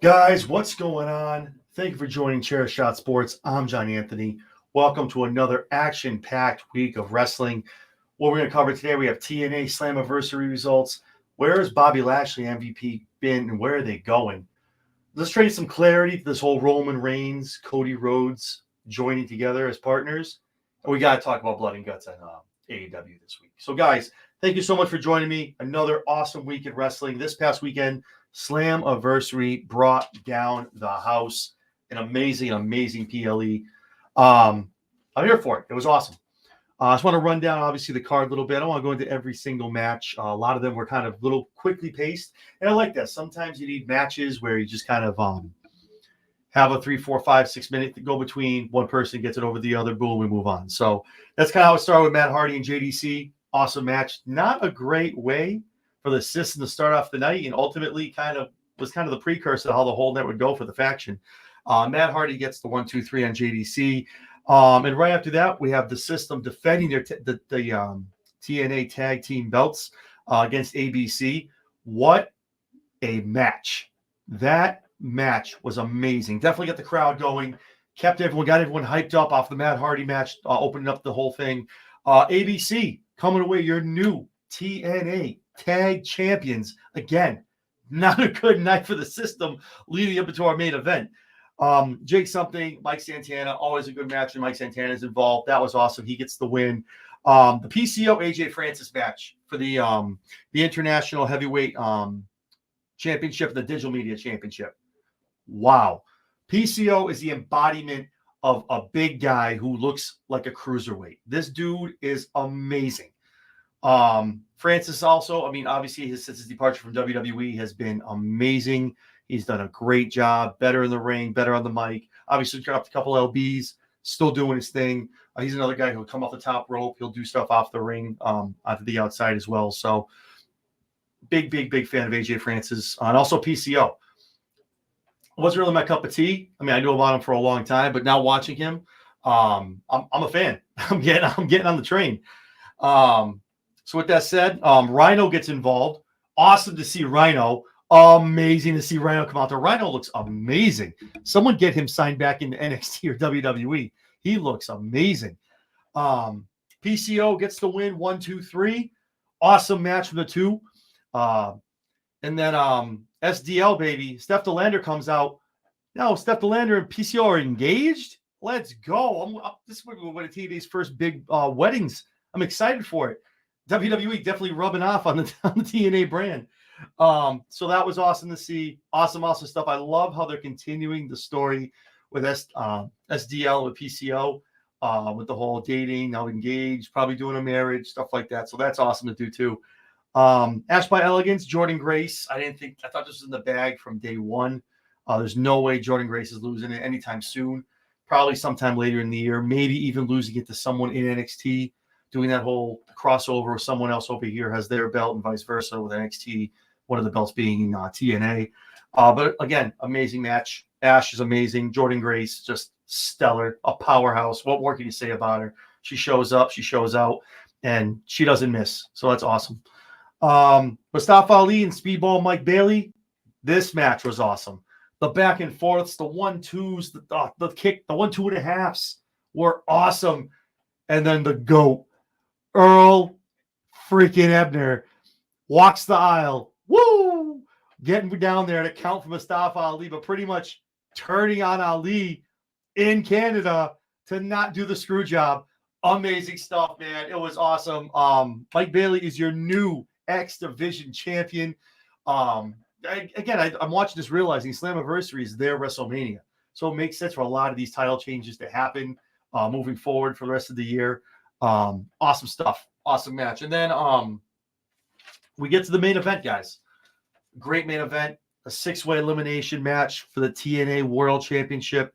Guys, what's going on? Thank you for joining Chair Shot Sports. I'm John Anthony. Welcome to another action-packed week of wrestling. What we're going to cover today, we have TNA Slammiversary results. Where has Bobby Lashley MVP been and where are they going? Let's trade some clarity to this whole Roman Reigns, Cody Rhodes joining together as partners. And we got to talk about blood and guts on AEW this week. So, guys, thank you so much for joining me. Another awesome week in wrestling. This past weekend, Slammiversary brought down the house. An amazing PLE. I'm here for it. It was awesome. I just want to run down, obviously, the card a little bit. I don't want to go into every single match. A lot of them were kind of little quickly paced. And I like that. Sometimes you need matches where you just kind of have a 3, 4, 5, 6 minute to go between. One person gets it over the other. Boom, we move on. So that's kind of how it started with Matt Hardy and JDC. Awesome match. Not a great way for the system to start off the night, and ultimately was the precursor to how the whole net would go for the faction. Matt Hardy gets the 1, 2, 3 on JDC. And right after that, we have the system defending the TNA tag team belts against ABC. What a match. That match was amazing. Definitely got the crowd going. Got everyone hyped up off the Matt Hardy match, opening up the whole thing. ABC coming away your new TNA tag champions. Again, not a good night for the system leading up into our main event. Jake something, Mike Santana, always a good match when Mike Santana's involved. That was awesome. He gets the win. The PCO AJ Francis match for the International Heavyweight Championship, the Digital Media Championship. Wow. PCO is the embodiment of a big guy who looks like a cruiserweight. This dude is amazing. Francis also, obviously since his departure from WWE has been amazing. He's done a great job, better in the ring, better on the mic. Obviously dropped a couple LBs, still doing his thing. He's another guy who'll come off the top rope. He'll do stuff off the ring, onto the outside as well. So big fan of AJ Francis. And also PCO. Wasn't really my cup of tea. I knew about him for a long time, but now watching him, I'm a fan. I'm getting on the train. So with that said, Rhino gets involved. Awesome to see Rhino. Amazing to see Rhino come out there. Rhino looks amazing. Someone get him signed back into NXT or WWE. He looks amazing. PCO gets the win, 1, 2, 3. Awesome match from the two. And then SDL, baby. Steph DeLander comes out. No, Steph DeLander and PCO are engaged. Let's go. This is one of TNA's first big weddings. I'm excited for it. WWE definitely rubbing off on the TNA brand. So that was awesome to see. Awesome stuff. I love how they're continuing the story with SDL with PCO, with the whole dating, now engaged, probably doing a marriage, stuff like that. So that's awesome to do too. Ash by Elegance, Jordan Grace. I thought this was in the bag from day one. There's no way Jordan Grace is losing it anytime soon. Probably sometime later in the year, maybe even losing it to someone in NXT, doing that whole crossover with someone else over here has their belt and vice versa with NXT, one of the belts being TNA. But again, amazing match. Ash is amazing. Jordan Grace, just stellar, a powerhouse. What more can you say about her? She shows up, she shows out, and she doesn't miss. So that's awesome. Mustafa Ali and Speedball Mike Bailey, this match was awesome. The back and forths, the 1-2s, the kick, the 1, 2.5s were awesome. And then the GOAT, Earl freaking Ebner, walks the aisle. Woo! Getting down there to count for Mustafa Ali, but pretty much turning on Ali in Canada to not do the screw job. Amazing stuff, man. It was awesome. Mike Bailey is your new X Division champion. I'm watching this realizing Slammiversary is their WrestleMania. So it makes sense for a lot of these title changes to happen moving forward for the rest of the year. Awesome stuff. Awesome match. And then we get to the main event, guys. Great main event. A 6-way elimination match for the TNA World Championship.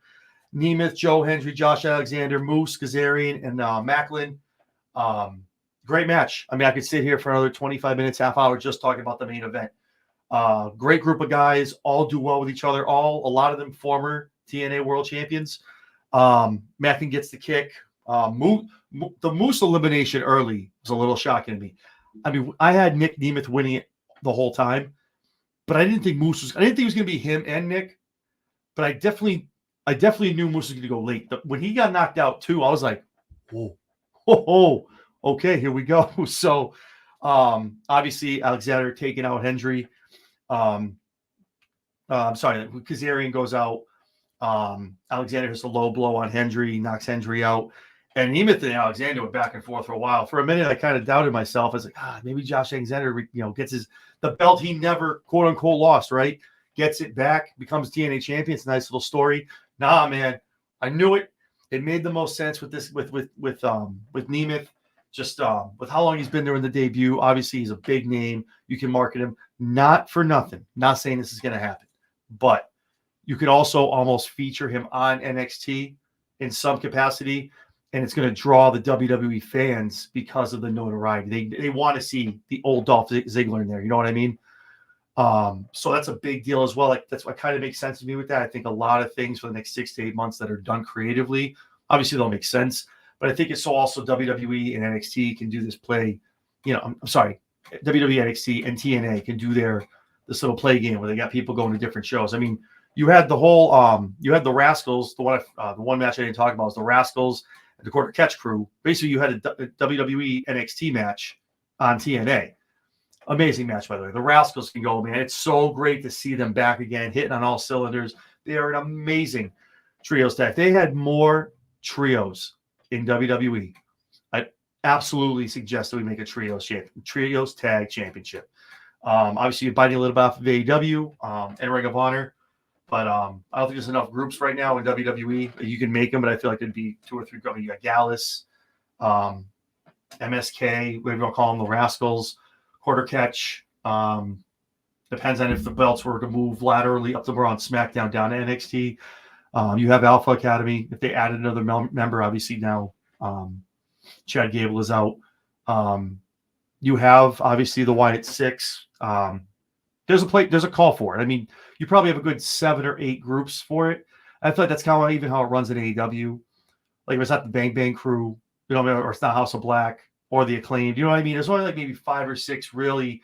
Nemeth, Joe Hendry, Josh Alexander, Moose, Kazarian, and Macklin. Great match. I could sit here for another 25 minutes, half hour, just talking about the main event. Great group of guys, all do well with each other. A lot of them former TNA World Champions. Macklin gets the kick. The Moose elimination early was a little shocking to me. I had Nick Nemeth winning it the whole time. but I didn't think it was going to be him and Nick. But I definitely knew Moose was going to go late. When he got knocked out too, I was like, whoa, okay, here we go. So, obviously Alexander taking out Hendry. I'm sorry, Kazarian goes out. Alexander hits a low blow on Hendry, knocks Hendry out. And Nemeth and Alexander went back and forth for a while. For a minute, I kind of doubted myself. I was like, maybe Josh Alexander, gets the belt he never, quote unquote, lost, right? Gets it back, becomes TNA champion. It's a nice little story. Nah, man, I knew it. It made the most sense with this, with Nemeth. Just with how long he's been there in the debut. Obviously, he's a big name. You can market him. Not for nothing. Not saying this is going to happen, but you could also almost feature him on NXT in some capacity, and it's going to draw the WWE fans because of the notoriety. They want to see the old Dolph Ziggler in there. You know what I mean? So that's a big deal as well. Like, that's what kind of makes sense to me with that. I think a lot of things for the next 6 to 8 months that are done creatively, obviously they'll make sense, but I think it's so also WWE and NXT can do this play. I'm sorry, WWE, NXT, and TNA can do this little play game where they got people going to different shows. I mean, you had the whole, you had the Rascals. The one match I didn't talk about was the Rascals and the Quarter Catch Crew. Basically, you had a WWE NXT match on TNA. Amazing match, by the way. The Rascals can go, man. It's so great to see them back again, hitting on all cylinders. They are an amazing trios tag. If they had more trios in WWE, I absolutely suggest that we make a trios tag championship. Obviously, you're biting a little bit off of AEW and Ring of Honor, but I don't think there's enough groups right now in WWE. You can make them, but I feel like it'd be 2 or 3. You got Gallus, MSK, whatever you want to call them, the Rascals, Quarter Catch. Depends on if the belts were to move laterally up to on SmackDown down to NXT. You have Alpha Academy. If they added another member, obviously now Chad Gable is out. You have obviously the Wyatt Six. There's a call for it. I mean, you probably have a good 7 or 8 groups for it. I feel like that's kind of even how it runs in AEW. Like if it's not the Bang Bang Crew, or it's not House of Black or the Acclaimed. You know what I mean? There's only like maybe 5 or 6 really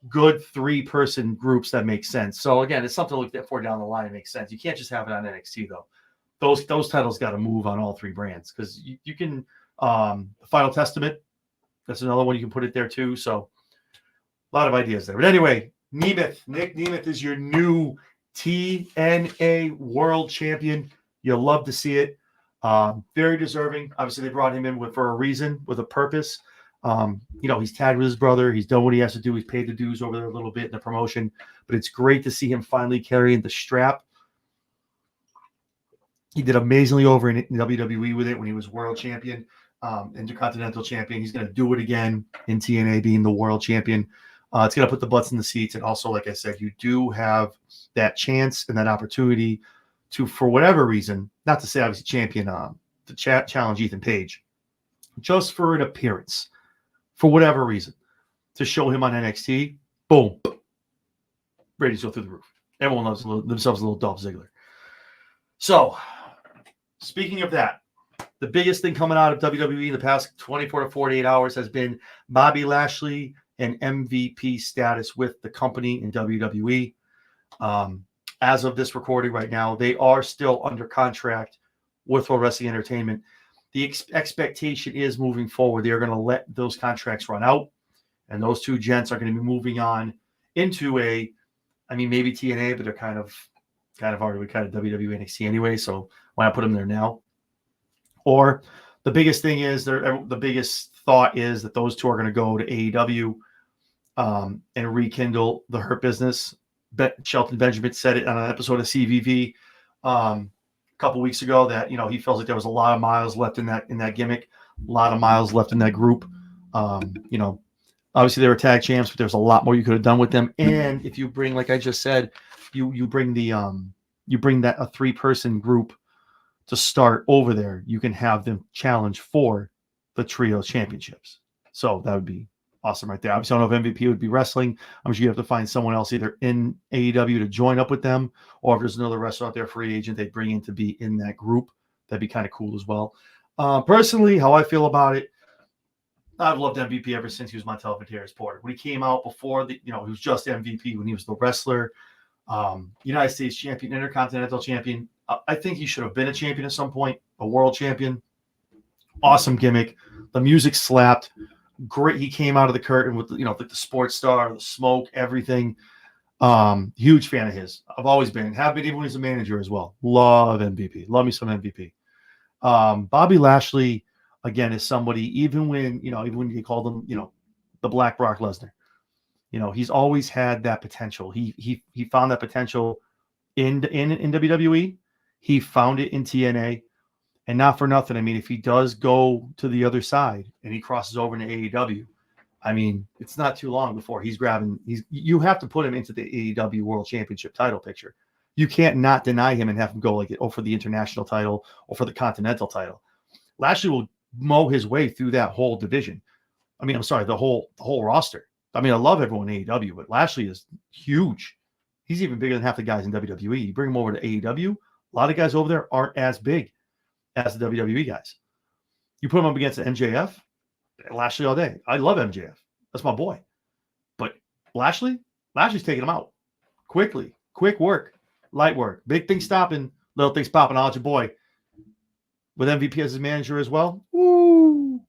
good 3-person groups that make sense. So again, it's something to look for down the line. It makes sense. You can't just have it on NXT though. Those titles got to move on all 3 brands because you can. Final Testament, that's another one you can put it there too. So a lot of ideas there. But anyway, Nick Nemeth is your new TNA World Champion. You'll love to see it. Very deserving. Obviously, they brought him in for a reason, with a purpose. He's tagged with his brother. He's done what he has to do. He's paid the dues over there a little bit in the promotion. But it's great to see him finally carrying the strap. He did amazingly over in WWE with it when he was world champion, intercontinental champion. He's going to do it again in TNA, being the world champion. It's going to put the butts in the seats. And also, like I said, you do have that chance and that opportunity to, for whatever reason, not to say obviously champion, to challenge Ethan Page, just for an appearance, for whatever reason, to show him on NXT. Boom. Ratings go through the roof. Everyone loves themselves a little Dolph Ziggler. So, speaking of that, the biggest thing coming out of WWE in the past 24 to 48 hours has been Bobby Lashley and MVP status with the company in WWE. As of this recording right now, they are still under contract with World Wrestling Entertainment. The expectation is moving forward, they are going to let those contracts run out, and those 2 gents are going to be moving on into maybe TNA, but they're kind of already kind of WWE NXT anyway, so why not put them there now? Or the biggest thing is, the biggest thought is that those 2 are going to go to AEW and rekindle the Hurt Business. Shelton Benjamin said it on an episode of CVV a couple weeks ago that he feels like there was a lot of miles left in that gimmick, a lot of miles left in that group. Obviously they were tag champs, but there's a lot more you could have done with them. And if you bring, like I just said, you bring that a 3-person group to start over there, you can have them challenge for the trio championships. So that would be awesome right there. Obviously, I don't know if MVP would be wrestling. I'm sure you have to find someone else either in AEW to join up with them, or if there's another wrestler out there, free agent, they bring in to be in that group. That'd be kind of cool as well. Personally, how I feel about it, I've loved MVP ever since he was Montel Viter's Porter. When he came out before he was just MVP when he was the wrestler, United States champion, Intercontinental champion. I think he should have been a champion at some point, a world champion. Awesome gimmick. The music slapped. Great. He came out of the curtain with like the sports star, the smoke, everything. Huge fan of his. I've always been. Have been even when he's a manager as well. Love MVP. Love me some MVP. Bobby Lashley, again, is somebody, even when you called him, the Black Brock Lesnar, he's always had that potential. He found that potential in WWE. He found it in TNA. And not for nothing, I mean, if he does go to the other side and he crosses over into AEW, I mean, it's not too long before you have to put him into the AEW World Championship title picture. You can't not deny him and have him go for the international title or for the continental title. Lashley will mow his way through that whole division. I mean, I'm sorry, the whole roster. I mean, I love everyone in AEW, but Lashley is huge. He's even bigger than half the guys in WWE. You bring him over to AEW, a lot of guys over there aren't as big as the WWE guys. You put him up against the MJF, Lashley all day. I love MJF. That's my boy. But Lashley's taking him out quickly. Quick work, light work, big things stopping, little things popping. I'll let your boy with MVP as his manager as well. Woo!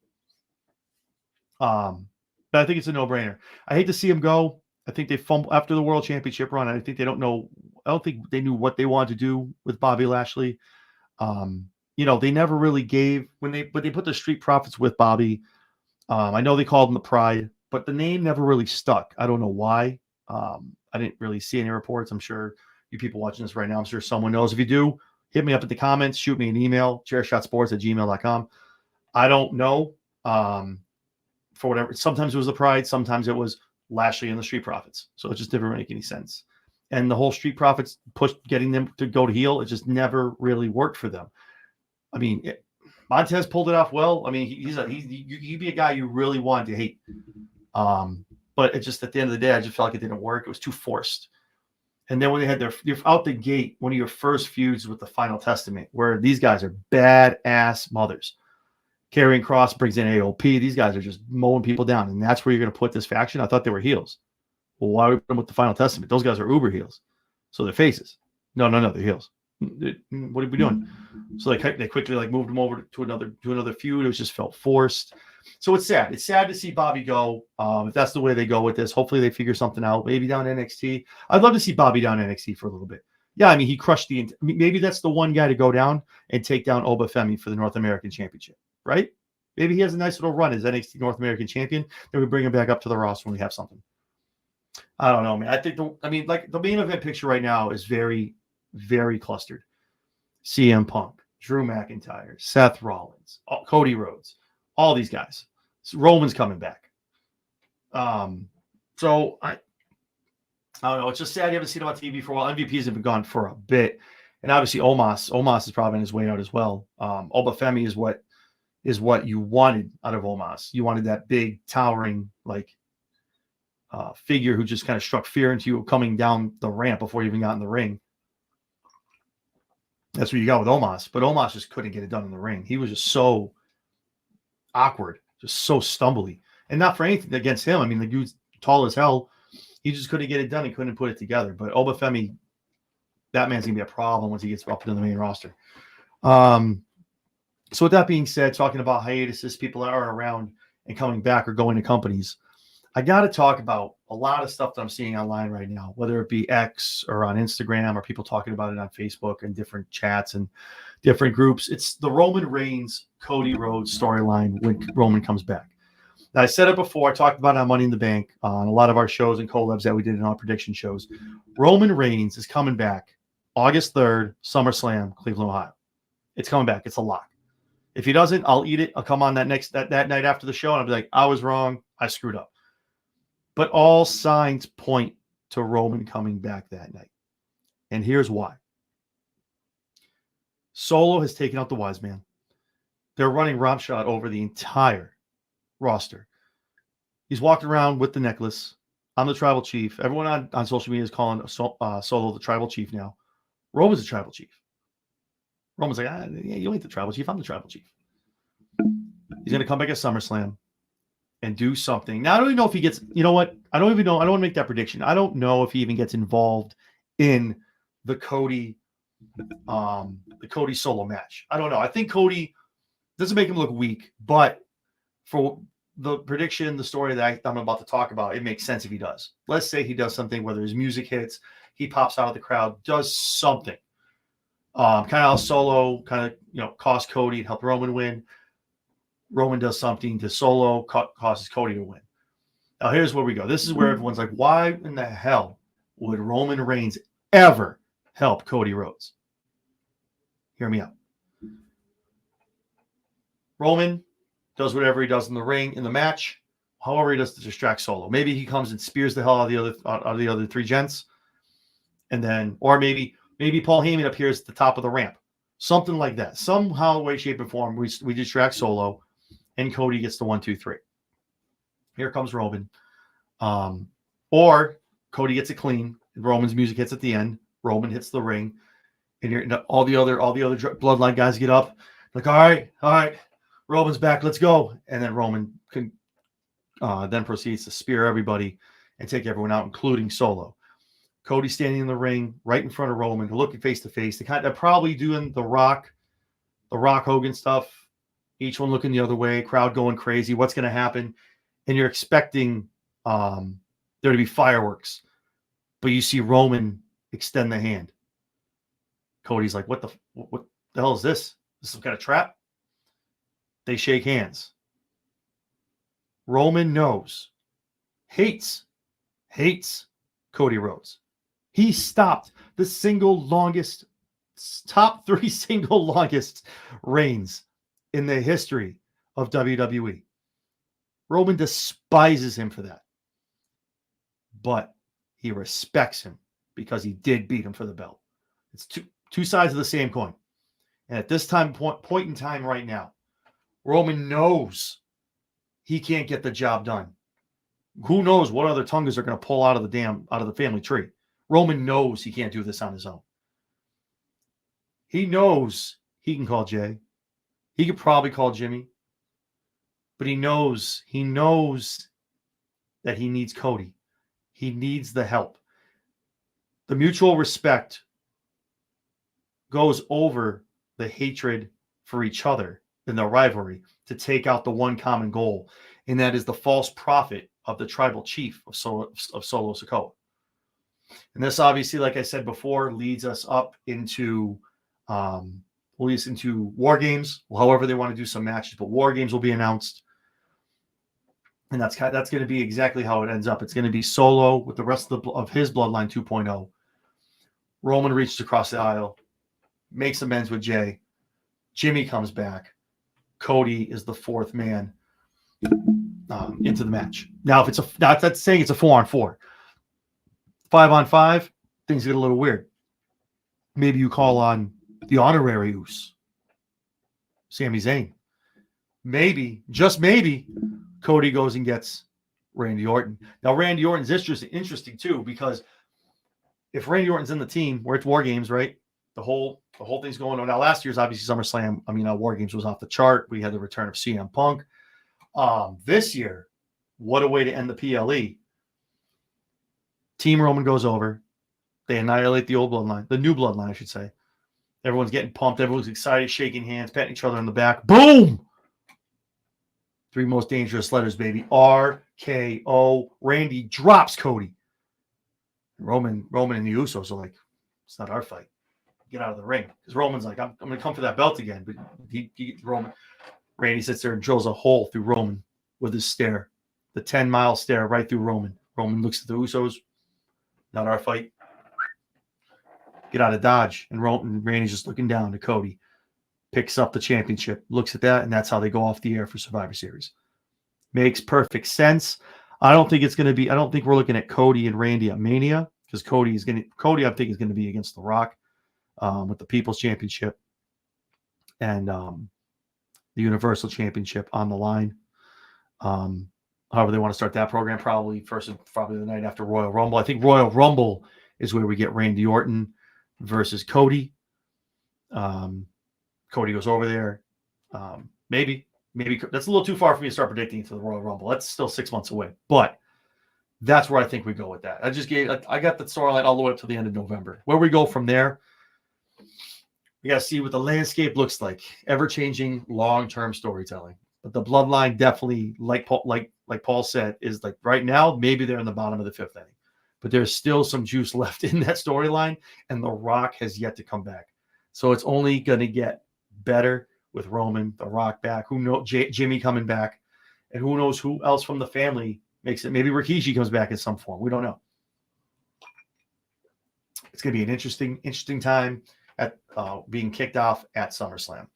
But I think it's a no-brainer. I hate to see him go. I think they fumbled after the World Championship run. I think they don't know. I don't think they knew what they wanted to do with Bobby Lashley. They never really gave when they put the Street Profits with Bobby. I know they called him the Pride, but the name never really stuck. I don't know why. I didn't really see any reports. I'm sure you people watching this right now, I'm sure someone knows. If you do, hit me up in the comments, shoot me an email, chairshotsports@gmail.com. I don't know. For whatever. Sometimes it was the Pride. Sometimes it was Lashley and the Street Profits. So it just didn't make any sense. And the whole Street Profits push, getting them to go to heel, it just never really worked for them. I mean, Montez pulled it off well. I mean, he'd be a guy you really wanted to hate. But it just, at the end of the day, I just felt like it didn't work. It was too forced. And then when they had you're out the gate, one of your first feuds with the Final Testament, where these guys are badass mothers. Karrion Kross brings in AOP. These guys are just mowing people down. And that's where you're going to put this faction. I thought they were heels. Well, why would we put them with the Final Testament? Those guys are uber heels. So they're faces. No, they're heels. What are we doing? So they quickly moved him over to another feud. It just felt forced. So it's sad. It's sad to see Bobby go. If that's the way they go with this, hopefully they figure something out. Maybe down NXT. I'd love to see Bobby down NXT for a little bit. Yeah, I mean, he crushed maybe that's the one guy to go down and take down Obafemi for the North American Championship, right? Maybe he has a nice little run as NXT North American Champion. Then we bring him back up to the roster when we have something. I don't know, man. I think the main event picture right now is very, very clustered. CM Punk, Drew McIntyre, Seth Rollins, Cody Rhodes, all these guys. Roman's coming back. So I don't know. It's just sad you haven't seen him on TV for a while. MVPs have been gone for a bit. And obviously Omos is probably on his way out as well. Obafemi is what you wanted out of Omos. You wanted that big, towering, figure who just kind of struck fear into you coming down the ramp before you even got in the ring. That's what you got with Omos. But Omos just couldn't get it done in the ring. He was just so awkward, just so stumbly. And not for anything against him. I mean, the dude's tall as hell. He just couldn't get it done. He couldn't put it together. But Obafemi, that man's going to be a problem once he gets up into the main roster. So with that being said, talking about hiatuses, people that are around and coming back or going to companies, I got to talk about a lot of stuff that I'm seeing online right now, whether it be X or on Instagram or people talking about it on Facebook and different chats and different groups. It's the Roman Reigns, Cody Rhodes storyline when Roman comes back. Now, I said it before. I talked about it on Money in the Bank on a lot of our shows and collabs that we did in our prediction shows. Roman Reigns is coming back August 3rd, SummerSlam, Cleveland, Ohio. It's coming back. It's a lock. If he doesn't, I'll eat it. I'll come on that night after the show, and I'll be like, I was wrong. I screwed up. But all signs point to Roman coming back that night. And here's why. Solo has taken out the wise man. They're running Ramshot over the entire roster. He's walking around with the necklace. I'm the tribal chief. Everyone on social media is calling Solo the tribal chief now. Roman's the tribal chief. Roman's like, you ain't the tribal chief. I'm the tribal chief. He's going to come back at SummerSlam. and do something. Now, I don't even know if he gets, you know what? I don't even know. I don't want to make that prediction. I don't know if he even gets involved in the Cody solo match. I don't know. I think Cody doesn't make him look weak, but for the prediction, the story that I'm about to talk about, it makes sense if he does. Let's say he does something, whether his music hits, he pops out of the crowd, does something. Kind of how Solo kind of, cost Cody and help Roman win. Roman does something to Solo, causes Cody to win. Now, here's where we go. This is where everyone's like, why in the hell would Roman Reigns ever help Cody Rhodes? Hear me out. Roman does whatever he does in the ring, in the match, however he does to distract Solo. Maybe he comes and spears the hell out of the other three gents. And then, or maybe Paul Heyman appears at the top of the ramp. Something like that. Somehow, way, shape, and form, we distract Solo, and Cody gets the 1, 2, 3. Here comes Roman. Or Cody gets it clean. Roman's music hits at the end. Roman hits the ring. And all the other bloodline guys get up. Like, all right. Roman's back. Let's go. And then Roman then proceeds to spear everybody and take everyone out, including Solo. Cody standing in the ring right in front of Roman, looking face to face. They're probably doing the Rock Hogan stuff. Each one looking the other way, crowd going crazy. What's going to happen? And you're expecting there to be fireworks, but you see Roman extend the hand. Cody's like, what the hell is this? Is this some kind of trap? They shake hands. Roman hates Cody Rhodes. He stopped the top 3 single longest reigns in the history of WWE. Roman despises him for that. But he respects him because he did beat him for the belt. It's two sides of the same coin. And at this point in time right now, Roman knows he can't get the job done. Who knows what other tongues are going to pull out of the family tree. Roman knows he can't do this on his own. He knows he can call Jay. He could probably call Jimmy. But he knows that he needs Cody. He needs the help. The mutual respect goes over the hatred for each other and the rivalry to take out the one common goal, and that is the false prophet of the tribal chief of Solo Sikoa. And this obviously, like I said before, leads us up into War Games. However they want to do some matches, but War Games will be announced. And that's going to be exactly how it ends up. It's going to be Solo with the rest of his Bloodline 2.0. Roman reaches across the aisle, makes amends with Jay. Jimmy comes back. Cody is the fourth man into the match. Now, if that's saying it's a 4-on-4. 5-on-5, things get a little weird. Maybe you call on the honorary Uso, Sami Zayn. Maybe, just maybe, Cody goes and gets Randy Orton. Now, Randy Orton's interesting too, because if Randy Orton's in the team, we're at War Games, right? The whole thing's going on. Now, last year's obviously SummerSlam. War Games was off the chart. We had the return of CM Punk. This year, what a way to end the PLE. Team Roman goes over. They annihilate the old bloodline, the new bloodline, I should say. Everyone's getting pumped. Everyone's excited, shaking hands, patting each other on the back. Boom! 3 most dangerous letters, baby. RKO. Randy drops Cody. Roman and the Usos are like, it's not our fight. Get out of the ring. Because Roman's like, I'm going to come for that belt again. But Randy sits there and drills a hole through Roman with his stare. The 10-mile stare right through Roman. Roman looks at the Usos. Not our fight. Get out of Dodge. And Randy's just looking down to Cody. Picks up the championship. Looks at that, and that's how they go off the air for Survivor Series. Makes perfect sense. I don't think we're looking at Cody and Randy at Mania, because Cody I think is going to be against The Rock with the People's Championship and the Universal Championship on the line. However they want to start that program, probably the night after Royal Rumble. I think Royal Rumble is where we get Randy Orton versus Cody. Cody goes over there. Maybe maybe that's a little too far for me to start predicting into the Royal Rumble. That's still 6 months away, but that's where I think we go with that. I got the storyline all the way up to the end of November. Where we go from there, we got to see what the landscape looks like. Ever-changing, long-term storytelling. But the bloodline definitely, like Paul said, is like right now, maybe they're in the bottom of the 5th inning. But there's still some juice left in that storyline, and The Rock has yet to come back. So it's only going to get better with Roman, The Rock back. Who knows? Jimmy coming back, and who knows who else from the family makes it. Maybe Rikishi comes back in some form. We don't know. It's going to be an interesting time at being kicked off at SummerSlam.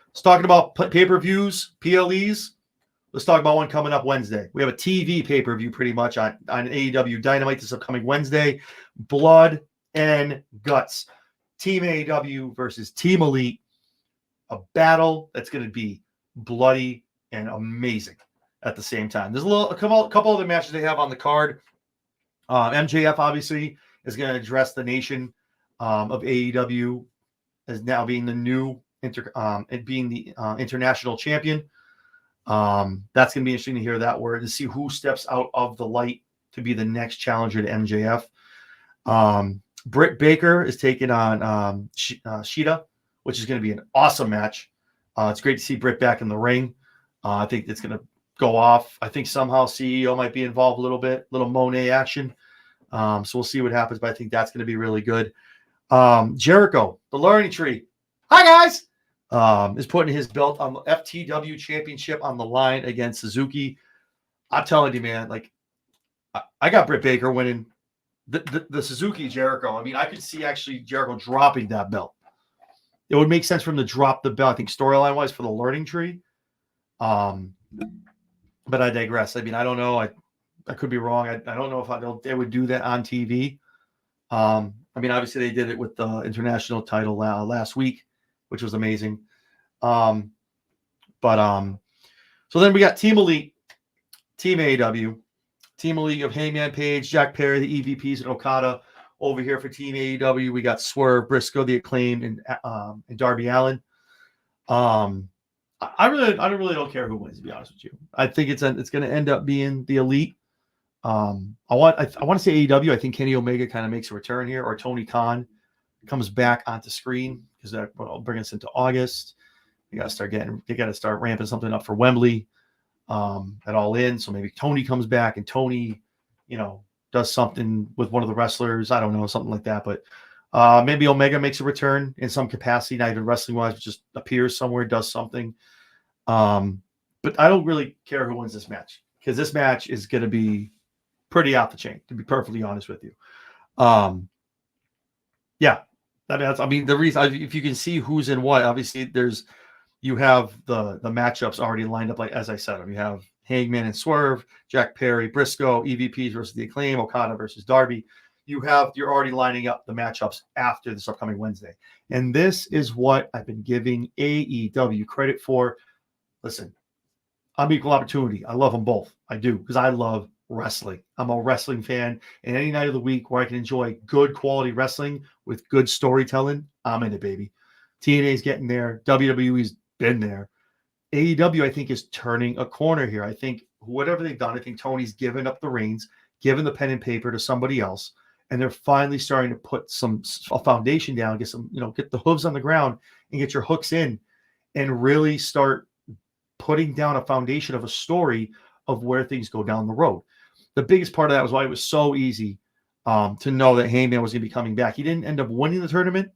Let's talk about pay-per-views, PLEs. Let's talk about one coming up Wednesday. We have a TV pay-per-view pretty much on AEW Dynamite this upcoming Wednesday. Blood and Guts. Team AEW versus Team Elite. A battle that's going to be bloody and amazing at the same time. There's a couple other matches they have on the card. MJF obviously is going to address the nation of AEW as now being the new international champion. That's going to be interesting to hear that word, to see who steps out of the light to be the next challenger to MJF. Britt Baker is taking on Shida, which is going to be an awesome match. It's great to see Britt back in the ring. I think it's going to go off. I think somehow CEO might be involved a little bit, little Monet action. So we'll see what happens, but I think that's going to be really good. Jericho, the Learning Tree. Hi, guys. Is putting his belt on the FTW championship on the line against Suzuki. I'm telling you, man, like I got Britt Baker winning the Suzuki Jericho. I mean, I could see actually Jericho dropping that belt. It would make sense for him to drop the belt, I think, storyline-wise for the Learning Tree. But I digress. I mean, I don't know. I could be wrong. I don't know if they would do that on TV. I mean, obviously they did it with the international title last week, which was amazing. So then we got Team Elite, Team AEW, Team Elite of Hangman Page, Jack Perry, the EVPs, and Okada. Over here for Team AEW, we got Swerve, Briscoe, the Acclaimed, and Darby Allin. I really don't care who wins, to be honest with you. I think it's going to end up being the Elite. I want to say AEW. I think Kenny Omega kind of makes a return here, or Tony Khan comes back onto screen, because that will bring us into August. They got to start ramping something up for Wembley at All In. So maybe Tony comes back and Tony, does something with one of the wrestlers. I don't know, something like that. But maybe Omega makes a return in some capacity, not even wrestling wise, but just appears somewhere, does something. But I don't really care who wins this match, because this match is going to be pretty off the chain, to be perfectly honest with you. Yeah. I mean, the reason, if you can see who's in what, obviously you have the matchups already lined up. Like, as I said, you have Hangman and Swerve, Jack Perry, Briscoe, EVPs versus the Acclaim, Okada versus Darby. You're already lining up the matchups after this upcoming Wednesday. And this is what I've been giving AEW credit for. Listen, I'm equal opportunity. I love them both. I do, because I love wrestling. I'm a wrestling fan, and any night of the week where I can enjoy good quality wrestling with good storytelling, I'm in it, baby. TNA's getting there. WWE's been there. AEW, I think, is turning a corner here. I think whatever they've done, I think Tony's given up the reins, given the pen and paper to somebody else, and they're finally starting to put a foundation down, get the hooves on the ground and get your hooks in, and really start putting down a foundation of a story of where things go down the road. The biggest part of that was why it was so easy to know that Heyman was going to be coming back. He didn't end up winning the tournament,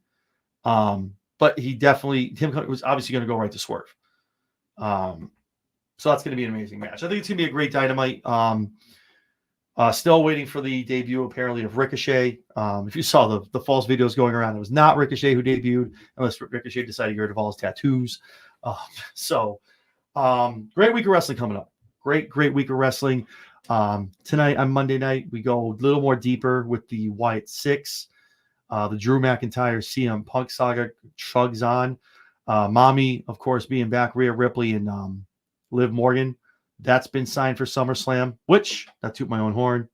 but he was obviously going to go right to Swerve. So that's going to be an amazing match. I think it's going to be a great Dynamite. Still waiting for the debut, apparently, of Ricochet. If you saw the false videos going around, it was not Ricochet who debuted, unless Ricochet decided to get rid of all his tattoos. Great week of wrestling coming up. Great week of wrestling. Tonight on Monday night, we go a little more deeper with the Wyatt Six. The Drew McIntyre CM Punk saga chugs on. Mommy, of course, being back, Rhea Ripley and Liv Morgan. That's been signed for SummerSlam, which, not toot my own horn,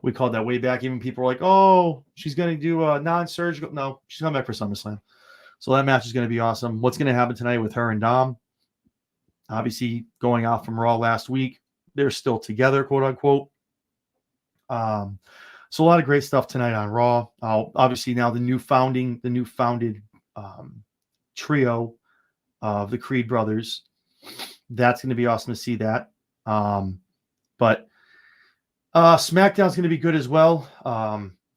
we called that way back. Even people were like, oh, she's going to do a non-surgical. No, she's coming back for SummerSlam. So that match is going to be awesome. What's going to happen tonight with her and Dom? Obviously, going off from Raw last week, they're still together, quote unquote. So a lot of great stuff tonight on Raw. Obviously, now the new founded trio of the Creed brothers. That's going to be awesome to see that. But SmackDown's going to be good as well.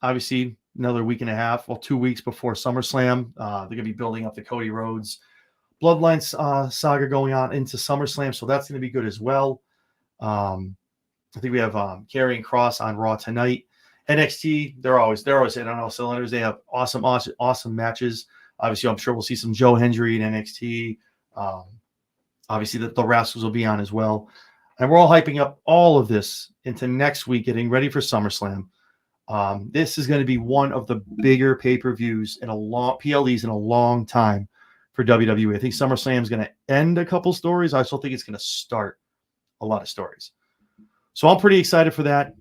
Obviously, another week and a half, 2 weeks before SummerSlam. They're going to be building up the Cody Rhodes Bloodline saga going on into SummerSlam, so that's going to be good as well. I think we have Karrion Kross on Raw tonight. NXT, they're always hitting on all cylinders. They have awesome matches. Obviously, I'm sure we'll see some Joe Hendry in NXT. Obviously, the Rascals will be on as well. And we're all hyping up all of this into next week, getting ready for SummerSlam. This is going to be one of the bigger pay-per-views PLEs in a long time for WWE. I think SummerSlam is going to end a couple stories. I also think it's going to start a lot of stories. So I'm pretty excited for that.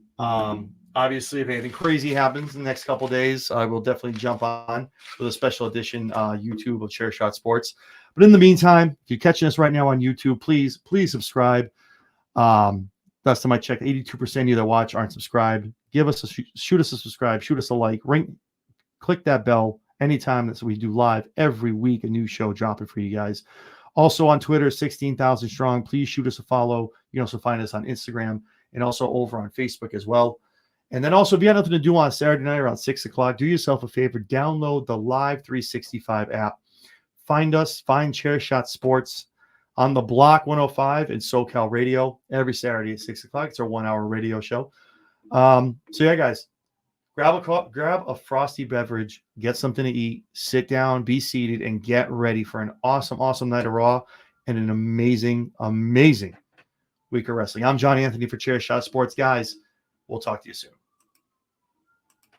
Obviously, if anything crazy happens in the next couple of days, I will definitely jump on with a special edition YouTube of Chair Shot Sports. But in the meantime, if you're catching us right now on YouTube, please subscribe. Last time I checked, 82% of you that watch aren't subscribed. Shoot us a subscribe, shoot us a like, click that bell anytime that we do live every week, a new show dropping for you guys. Also on Twitter, 16,000 strong. Please shoot us a follow. You can also find us on Instagram and also over on Facebook as well. And then also, if you have nothing to do on Saturday night around 6 o'clock, do yourself a favor, download the Live 365 app. Find Chair Shot Sports on the Block 105 in SoCal Radio every Saturday at 6 o'clock. It's our 1-hour radio show. So yeah, guys, grab a frosty beverage, get something to eat, sit down, be seated, and get ready for an awesome night of Raw and an amazing week of wrestling. I'm John Anthony for Chair Shot Sports. Guys, we'll talk to you soon.